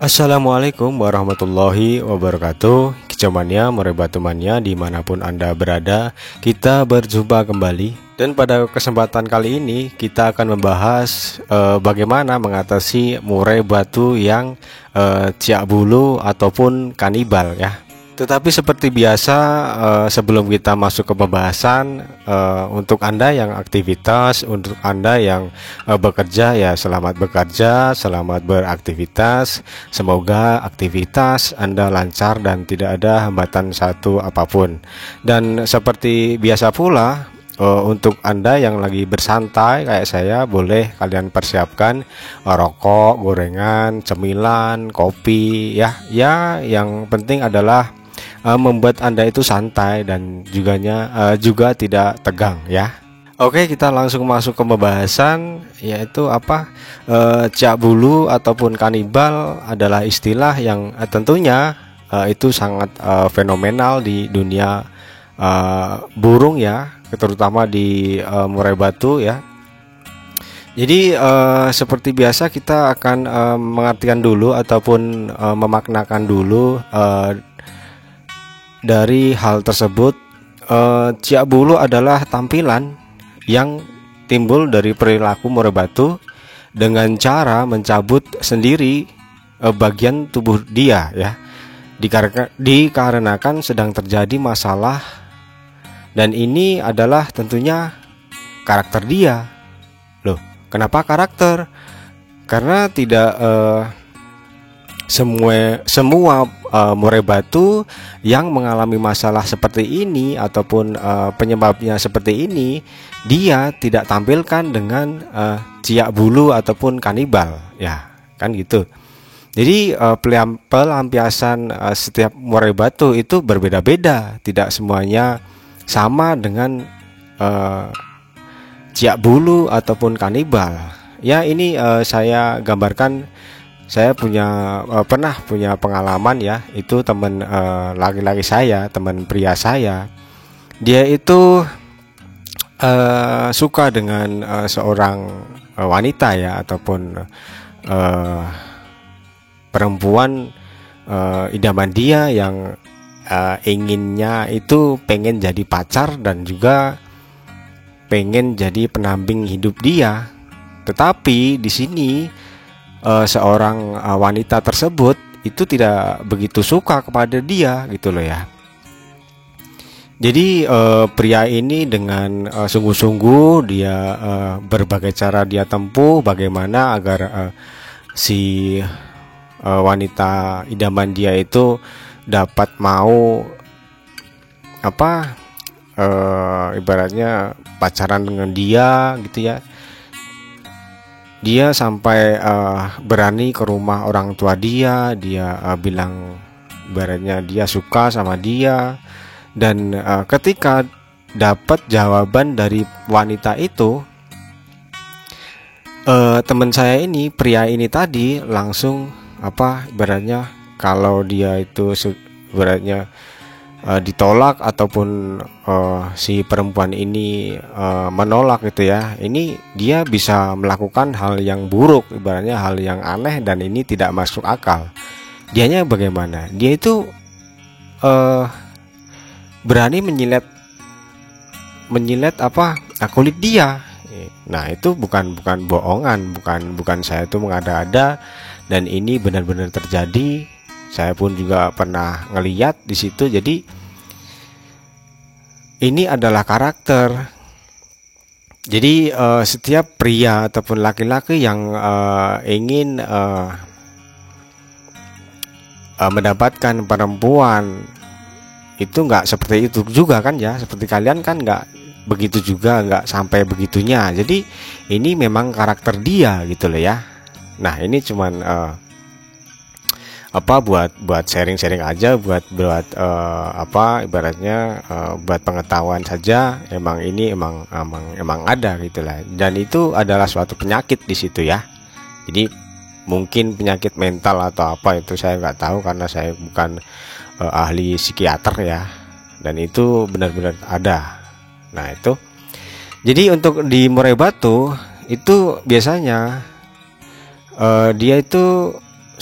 Assalamualaikum warahmatullahi wabarakatuh. Kicauannya, merebatumannya dimanapun Anda berada, kita berjumpa kembali. Dan pada kesempatan kali ini kita akan membahas bagaimana mengatasi murai batu yang ciak bulu ataupun kanibal ya. Tetapi seperti biasa, sebelum kita masuk ke pembahasan, untuk Anda yang aktivitas, untuk Anda yang bekerja, ya selamat bekerja, selamat beraktivitas. Semoga aktivitas Anda lancar dan tidak ada hambatan satu apapun. Dan seperti biasa pula, untuk Anda yang lagi bersantai kayak saya, boleh kalian persiapkan rokok, gorengan, cemilan, kopi ya. Ya, yang penting adalah membuat Anda itu santai dan juga tidak tegang ya. Oke, kita langsung masuk ke pembahasan, yaitu ciak bulu ataupun kanibal adalah istilah yang tentunya itu sangat fenomenal di dunia burung ya, terutama di murai batu ya. Jadi seperti biasa kita akan mengartikan dulu ataupun memaknakan dulu dari hal tersebut. Ciak bulu adalah tampilan yang timbul dari perilaku murai batu dengan cara mencabut sendiri bagian tubuh dia ya, dikarenakan sedang terjadi masalah, dan ini adalah tentunya karakter dia. Loh, kenapa karakter? Karena tidak semua murai batu yang mengalami masalah seperti ini ataupun penyebabnya seperti ini, dia tidak tampilkan dengan ciak bulu ataupun kanibal ya, kan gitu. Jadi pelampiasan setiap murai batu itu berbeda-beda, tidak semuanya sama dengan ciak bulu ataupun kanibal ya. Ini saya gambarkan. Saya pernah punya pengalaman ya, itu teman laki-laki saya, teman pria saya. Dia itu suka dengan seorang wanita ya, ataupun perempuan idaman dia yang inginnya itu pengen jadi pacar dan juga pengen jadi pendamping hidup dia. Tetapi di sini seorang wanita tersebut itu tidak begitu suka kepada dia gitu loh ya. Jadi pria ini dengan sungguh-sungguh dia berbagai cara dia tempuh bagaimana agar si wanita idaman dia itu dapat mau ibaratnya pacaran dengan dia gitu ya. Dia sampai berani ke rumah orang tua dia bilang ibaratnya dia suka sama dia. Dan ketika dapat jawaban dari wanita itu, teman saya ini, pria ini tadi langsung ibaratnya kalau dia itu ibaratnya ditolak ataupun si perempuan ini menolak gitu ya, ini dia bisa melakukan hal yang buruk, ibaratnya hal yang aneh, dan ini tidak masuk akal. Dianya bagaimana? Dia itu berani menyilet kulit dia. Nah, itu bukan bohongan, bukan saya itu mengada-ada, dan ini benar-benar terjadi. Saya pun juga pernah ngeliat di situ. Jadi ini adalah karakter. Jadi setiap pria ataupun laki-laki yang ingin mendapatkan perempuan itu nggak seperti itu juga kan ya. Seperti kalian kan nggak begitu juga, nggak sampai begitunya. Jadi ini memang karakter dia gitu loh ya. Nah, ini cuman buat sharing-sharing aja, buat ibaratnya buat pengetahuan saja. Emang ini emang ada gitulah, dan itu adalah suatu penyakit di situ ya. Jadi mungkin penyakit mental atau apa itu saya nggak tahu, karena saya bukan ahli psikiater ya, dan itu benar-benar ada. Nah, itu jadi untuk di murai batu itu biasanya dia itu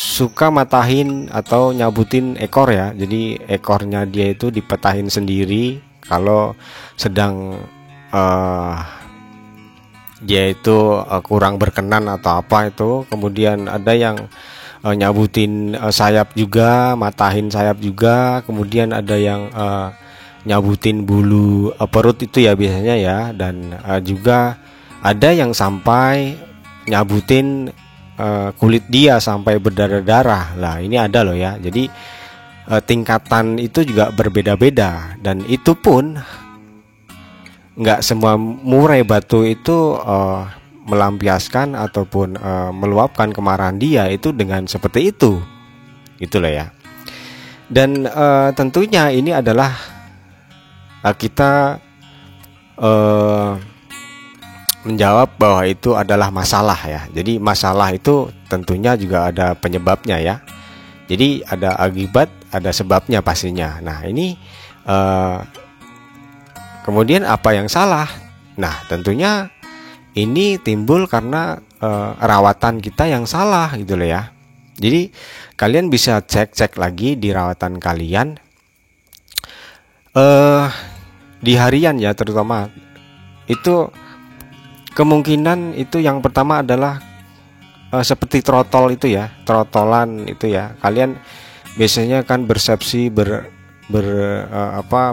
suka matahin atau nyabutin ekor ya. Jadi ekornya dia itu dipetahin sendiri kalau sedang dia itu kurang berkenan atau apa itu. Kemudian ada yang nyabutin sayap juga, matahin sayap juga. Kemudian ada yang nyabutin bulu perut itu ya biasanya ya. Dan juga ada yang sampai nyabutin kulit dia sampai berdarah-darah. Lah ini ada loh ya. Jadi tingkatan itu juga berbeda-beda, dan itu pun nggak semua murai batu itu melampiaskan ataupun meluapkan kemarahan dia itu dengan seperti itu, gitu loh ya. Dan tentunya ini adalah kita menjawab bahwa itu adalah masalah ya. Jadi masalah itu tentunya juga ada penyebabnya ya. Jadi ada akibat, ada sebabnya pastinya. Nah ini kemudian apa yang salah? Nah tentunya ini timbul karena rawatan kita yang salah gitu loh ya. Jadi kalian bisa cek lagi di rawatan kalian di harian ya, terutama itu kemungkinan itu yang pertama adalah seperti trotol itu ya, trotolan itu ya. Kalian biasanya kan bersepsi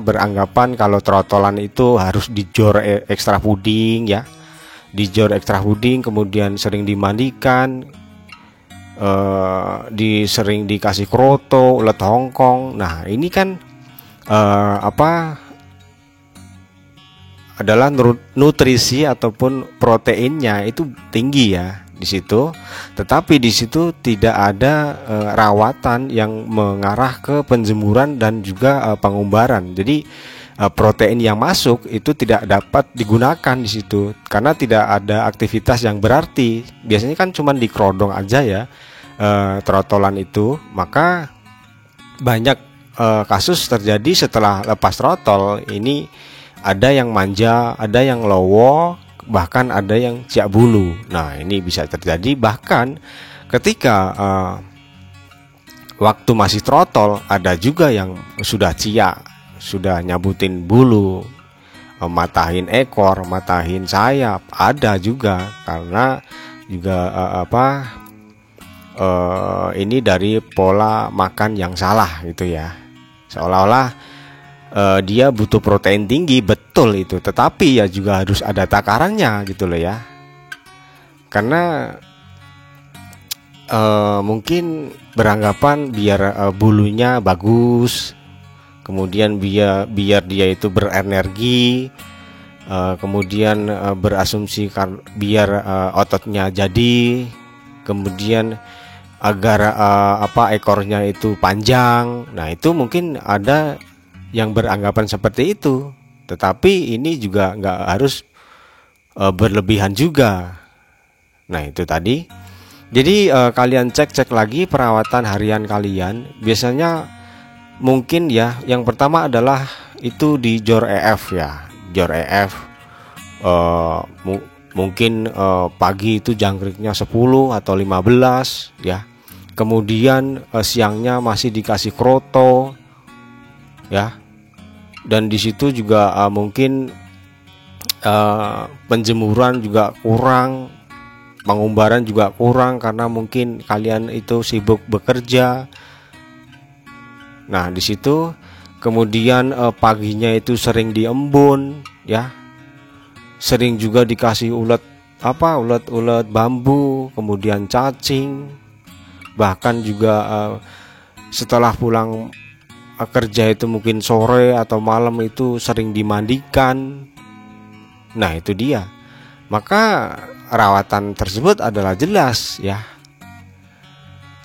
beranggapan kalau trotolan itu harus dijor ekstra puding ya, dijor ekstra puding, kemudian sering dimandikan, sering dikasih kroto, ulet Hongkong. Nah ini kan adalah nutrisi ataupun proteinnya itu tinggi ya di situ, tetapi di situ tidak ada rawatan yang mengarah ke penjemuran dan juga pengumbaran. Jadi protein yang masuk itu tidak dapat digunakan di situ karena tidak ada aktivitas yang berarti. Biasanya kan cuma dikerodong aja ya trotolan itu. Maka banyak kasus terjadi setelah lepas trotol ini. Ada yang manja, ada yang lowo, bahkan ada yang ciak bulu. Nah ini bisa terjadi bahkan ketika waktu masih trotol. Ada juga yang sudah ciak, sudah nyabutin bulu, matahin ekor, matahin sayap. Ada juga karena juga ini dari pola makan yang salah gitu ya. Seolah-olah dia butuh protein tinggi, betul itu, tetapi ya juga harus ada takarannya gitu loh ya. Karena mungkin beranggapan biar bulunya bagus, kemudian biar dia itu berenergi, kemudian berasumsi biar ototnya jadi, kemudian agar ekornya itu panjang. Nah itu mungkin ada yang beranggapan seperti itu, tetapi ini juga nggak harus berlebihan juga. Nah itu tadi. Jadi kalian cek lagi perawatan harian kalian. Biasanya mungkin ya yang pertama adalah itu di jor EF ya. Jor EF mungkin pagi itu jangkriknya 10 atau 15 ya. Kemudian siangnya masih dikasih kroto ya, dan di situ juga mungkin penjemuran juga kurang, pengumbaran juga kurang karena mungkin kalian itu sibuk bekerja. Nah di situ kemudian paginya itu sering diembun ya, sering juga dikasih ulet bambu, kemudian cacing, bahkan juga setelah pulang kerja itu mungkin sore atau malam itu sering dimandikan. Nah itu dia. Maka rawatan tersebut adalah jelas ya.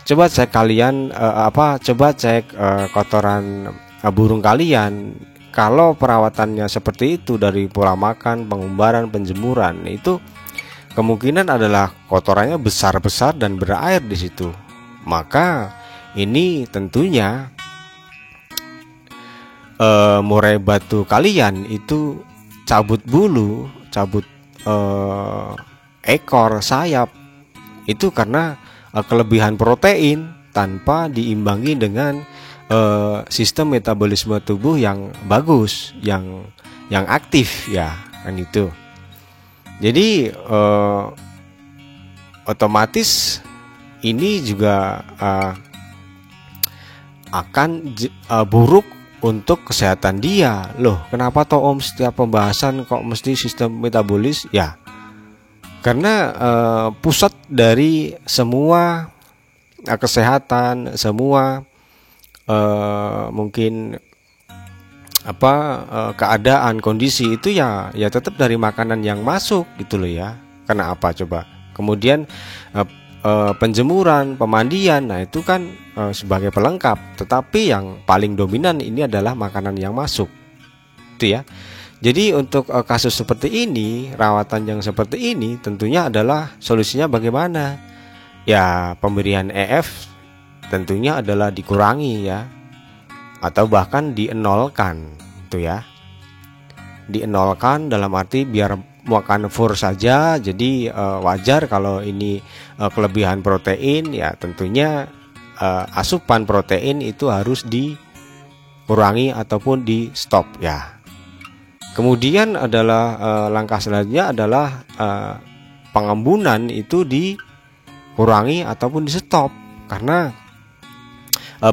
Coba cek kalian coba cek kotoran burung kalian. Kalau perawatannya seperti itu dari pola makan, pengumbaran, penjemuran, itu kemungkinan adalah kotorannya besar-besar dan berair di situ. Maka ini tentunya murai batu kalian itu cabut bulu, cabut ekor, sayap itu karena kelebihan protein. tanpa diimbangi dengan sistem metabolisme tubuh yang bagus, yang aktif ya, kan itu. Jadi otomatis ini juga akan buruk untuk kesehatan dia. Loh, kenapa toh Om setiap pembahasan kok mesti sistem metabolis? Ya, karena pusat dari semua kesehatan, semua mungkin keadaan, kondisi itu ya tetap dari makanan yang masuk gitu loh ya. Karena apa coba? Kemudian penjemuran, pemandian, nah itu kan sebagai pelengkap. Tetapi yang paling dominan ini adalah makanan yang masuk, itu ya. Jadi untuk kasus seperti ini, rawatan yang seperti ini tentunya adalah solusinya bagaimana? Ya pemberian EF tentunya adalah dikurangi ya, atau bahkan dienolkan tuh ya. Dienolkan dalam arti biar makan fur saja. Jadi wajar kalau ini kelebihan protein, ya tentunya asupan protein itu harus dikurangi ataupun di stop ya. Kemudian adalah langkah selanjutnya adalah pengembunan itu dikurangi ataupun di stop, karena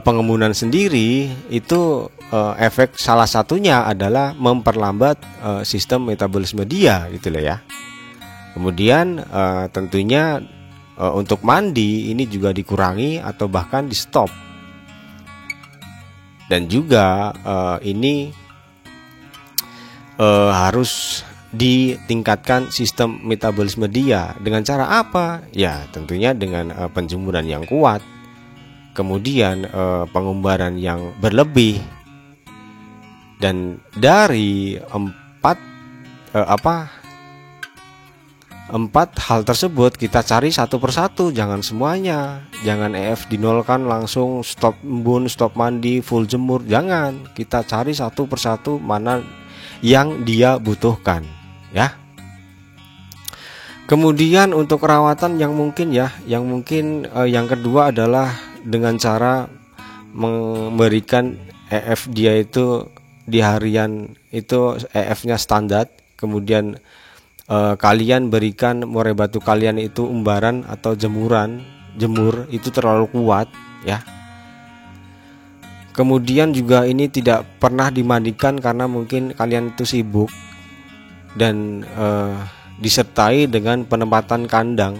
pengembunan sendiri itu efek salah satunya adalah memperlambat sistem metabolisme dia gitu loh ya. Kemudian tentunya untuk mandi ini juga dikurangi atau bahkan di stop. Dan juga ini harus ditingkatkan sistem metabolisme dia. Dengan cara apa? Ya tentunya dengan penjemuran yang kuat, kemudian pengumbaran yang berlebih, dan dari empat hal tersebut kita cari satu persatu, jangan semuanya. Jangan EF dinolkan langsung stop embun, stop mandi, full jemur, jangan. Kita cari satu persatu mana yang dia butuhkan ya. Kemudian untuk perawatan yang mungkin yang kedua adalah dengan cara memberikan EF dia itu di harian itu EF-nya standar. Kemudian kalian berikan murai batu kalian itu umbaran atau jemur itu terlalu kuat ya. Kemudian juga ini tidak pernah dimandikan karena mungkin kalian itu sibuk, dan disertai dengan penempatan kandang.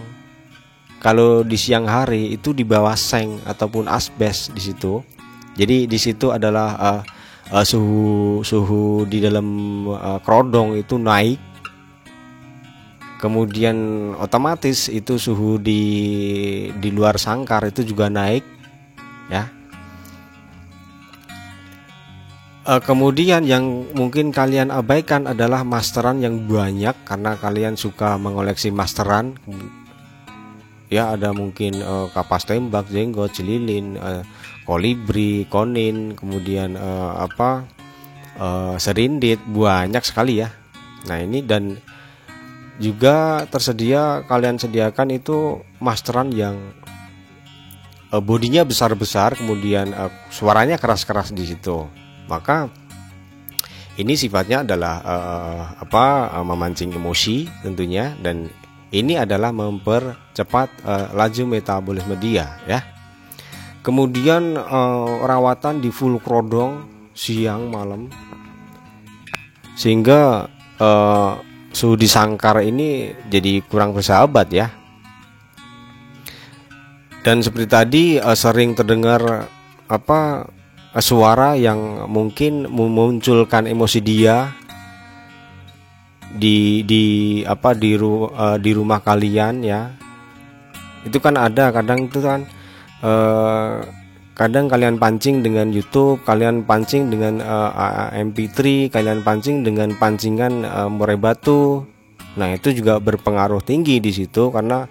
Kalau di siang hari itu di bawah seng ataupun asbes di situ. Jadi di situ adalah suhu di dalam kerodong itu naik. Kemudian otomatis itu suhu di luar sangkar itu juga naik ya. Kemudian yang mungkin kalian abaikan adalah masteran yang banyak, karena kalian suka mengoleksi masteran ya. Ada mungkin kapas tembak, jenggot, celilin, kolibri, konin, kemudian serindit, banyak sekali ya. Nah ini, dan juga tersedia kalian sediakan itu masteran yang bodinya besar-besar, kemudian suaranya keras-keras di situ. Maka ini sifatnya adalah memancing emosi tentunya, dan ini adalah mempercepat laju metabolisme dia ya. Kemudian rawatan di full kerodong siang malam, sehingga suhu di sangkar ini jadi kurang bersahabat ya. Dan seperti tadi sering terdengar suara yang mungkin memunculkan emosi dia di rumah kalian ya. Itu kan ada kadang itu kan kadang kalian pancing dengan YouTube, kalian pancing dengan MP3, kalian pancing dengan pancingan murai batu. Nah itu juga berpengaruh tinggi di situ, karena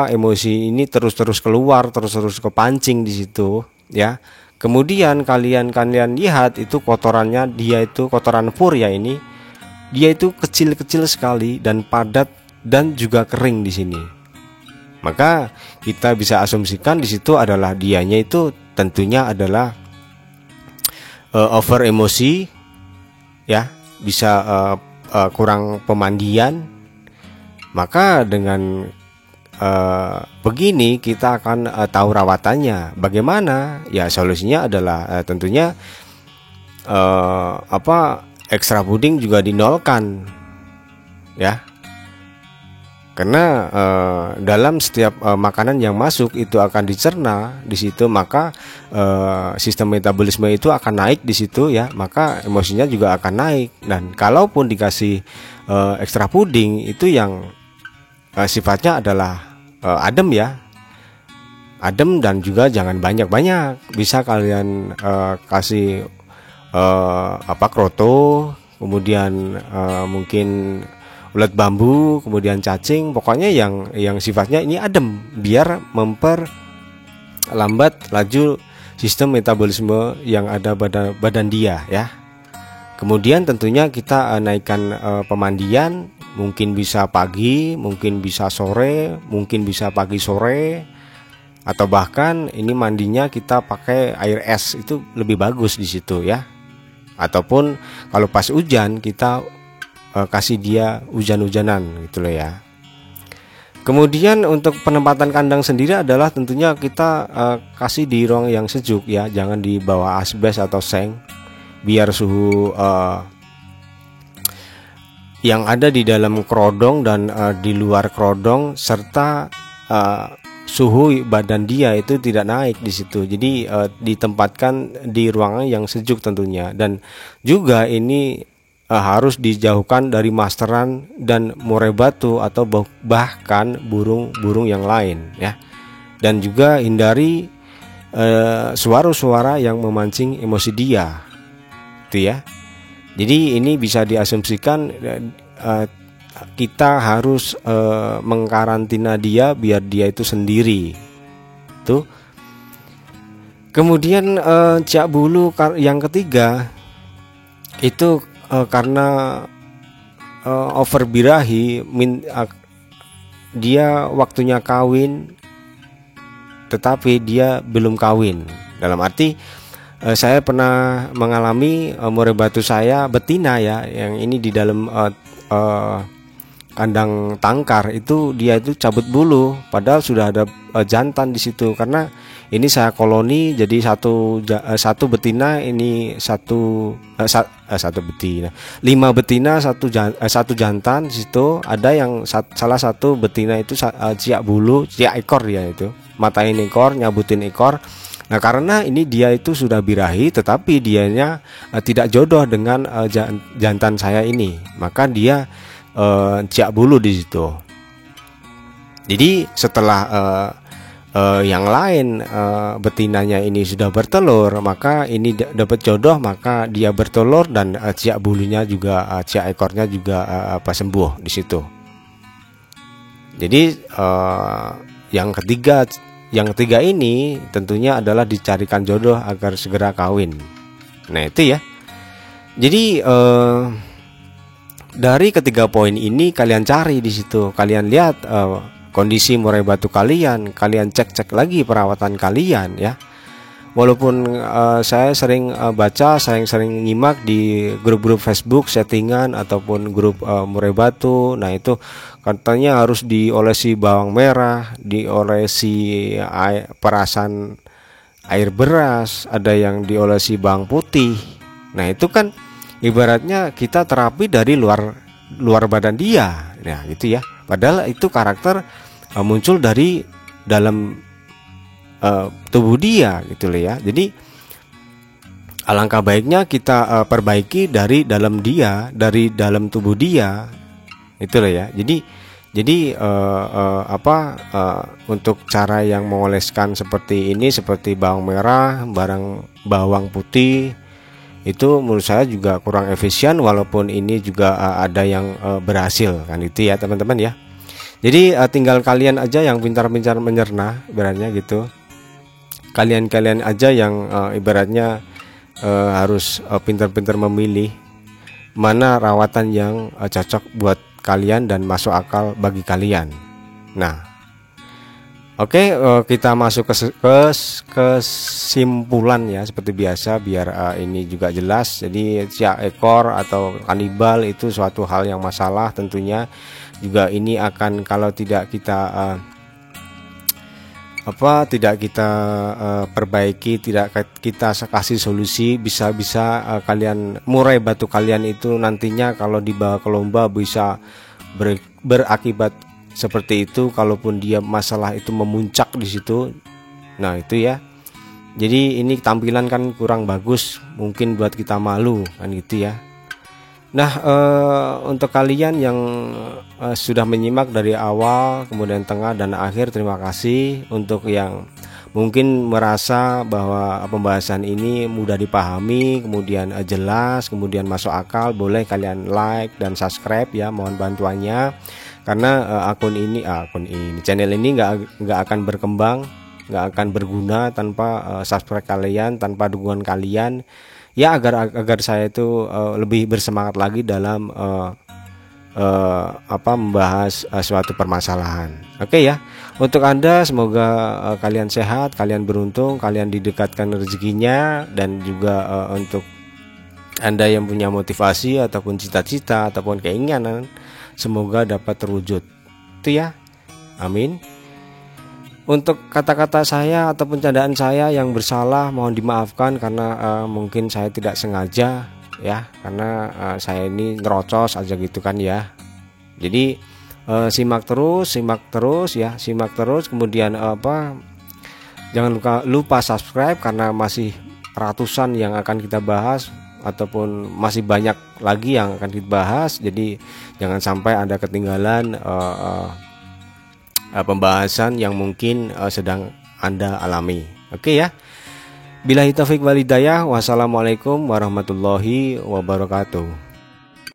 emosi ini terus keluar, terus kepancing di situ ya. Kemudian kalian lihat itu kotorannya dia itu kotoran fur ya, ini dia itu kecil sekali dan padat dan juga kering di sini. Maka kita bisa asumsikan di situ adalah dianya itu tentunya adalah over emosi, ya, bisa kurang pemandian. Maka dengan begini kita akan tahu rawatannya. Bagaimana? Ya solusinya adalah tentunya extra puding juga dinolkan, ya. Karena dalam setiap makanan yang masuk itu akan dicerna di situ, maka sistem metabolisme itu akan naik di situ, ya, maka emosinya juga akan naik. Dan kalaupun dikasih ekstra puding itu yang sifatnya adalah adem, ya, adem, dan juga jangan banyak-banyak. Bisa kalian kasih kroto, kemudian mungkin ulat bambu, kemudian cacing, pokoknya yang sifatnya ini adem, biar memperlambat laju sistem metabolisme yang ada pada badan dia, ya. Kemudian tentunya kita naikkan pemandian, mungkin bisa pagi, mungkin bisa sore, mungkin bisa pagi sore, atau bahkan ini mandinya kita pakai air es, itu lebih bagus di situ, ya. Ataupun kalau pas hujan kita kasih dia hujan-hujanan gitu loh, ya. Kemudian untuk penempatan kandang sendiri adalah tentunya kita kasih di ruang yang sejuk, ya, jangan di bawah asbes atau seng, biar suhu yang ada di dalam kerodong dan di luar kerodong serta suhu badan dia itu tidak naik di situ. Jadi ditempatkan di ruangan yang sejuk tentunya, dan juga ini harus dijauhkan dari masteran dan murai batu atau bahkan burung-burung yang lain, ya. Dan juga hindari suara-suara yang memancing emosi dia, itu, ya. Jadi ini bisa diasumsikan kita harus mengkarantina dia biar dia itu sendiri, tuh. Kemudian ciak bulu yang ketiga itu karena over birahi, dia waktunya kawin tetapi dia belum kawin. Dalam arti saya pernah mengalami murai batu saya betina, ya, yang ini di dalam kandang tangkar itu dia itu cabut bulu, padahal sudah ada jantan di situ. Karena ini saya koloni, jadi satu betina ini satu betina, 5 betina satu jantan di situ. Ada yang salah satu betina itu ciak bulu, ciak ekor, dia itu matain ekor, nyabutin ekor. Nah, karena ini dia itu sudah birahi tetapi dianya tidak jodoh dengan jantan saya ini, maka dia ciak bulu di situ. Jadi setelah yang lain betinanya ini sudah bertelur, maka ini dapat jodoh, maka dia bertelur dan ciak bulunya juga, ciak ekornya juga sembuh di situ. Jadi yang ketiga ini tentunya adalah dicarikan jodoh agar segera kawin. Nah, itu, ya. Jadi dari ketiga poin ini kalian cari di situ, kalian lihat kondisi murai batu kalian cek lagi perawatan kalian, ya. Walaupun saya sering baca, saya sering nyimak di grup-grup Facebook settingan ataupun grup murai batu. Nah, itu katanya harus diolesi bawang merah, diolesi perasan air beras, ada yang diolesi bawang putih. Nah, itu kan ibaratnya kita terapi dari luar badan dia, nah gitu, ya. Padahal itu karakter muncul dari dalam tubuh dia, gitu loh, ya. Jadi alangkah baiknya kita perbaiki dari dalam dia, dari dalam tubuh dia, itu loh, ya. Jadi untuk cara yang mengoleskan seperti ini, seperti bawang merah, bawang putih, itu menurut saya juga kurang efisien, walaupun ini juga ada yang berhasil, kan, itu, ya, teman-teman, ya. Jadi tinggal kalian aja yang pintar-pintar menyerna, ibaratnya gitu. Kalian aja yang ibaratnya harus pintar-pintar memilih mana rawatan yang cocok buat kalian dan masuk akal bagi kalian. Nah, Oke, kita masuk ke kesimpulan ya, seperti biasa biar ini juga jelas. Jadi siak ekor atau kanibal itu suatu hal yang masalah tentunya. Juga ini akan kalau tidak kita perbaiki, tidak kita kasih solusi, bisa-bisa kalian murai batu kalian itu nantinya kalau dibawa ke lomba bisa berakibat seperti itu, kalaupun dia masalah itu memuncak di situ. Nah itu ya, jadi ini tampilan kan kurang bagus, mungkin buat kita malu kan gitu ya. Nah untuk kalian yang sudah menyimak dari awal kemudian tengah dan akhir, terima kasih. Untuk yang mungkin merasa bahwa pembahasan ini mudah dipahami, kemudian jelas, kemudian masuk akal, boleh kalian like dan subscribe ya, mohon bantuannya. Karena channel ini nggak akan berkembang, nggak akan berguna tanpa subscribe kalian, tanpa dukungan kalian ya, agar saya itu lebih bersemangat lagi dalam membahas suatu permasalahan. Oke ya, untuk Anda semoga kalian sehat, kalian beruntung, kalian didekatkan rezekinya, dan juga untuk Anda yang punya motivasi ataupun cita-cita ataupun keinginan semoga dapat terwujud. Itu ya. Amin. Untuk kata-kata saya ataupun candaan saya yang bersalah mohon dimaafkan, karena mungkin saya tidak sengaja ya, karena saya ini nerocos aja gitu kan ya. Jadi simak terus ya, simak terus. Kemudian jangan lupa subscribe, karena masih ratusan yang akan kita bahas, ataupun masih banyak lagi yang akan kita bahas. Jadi jangan sampai Anda ketinggalan pembahasan yang mungkin sedang Anda alami. Oke ya. Billahi taufik wal hidayah. Wassalamualaikum warahmatullahi wabarakatuh.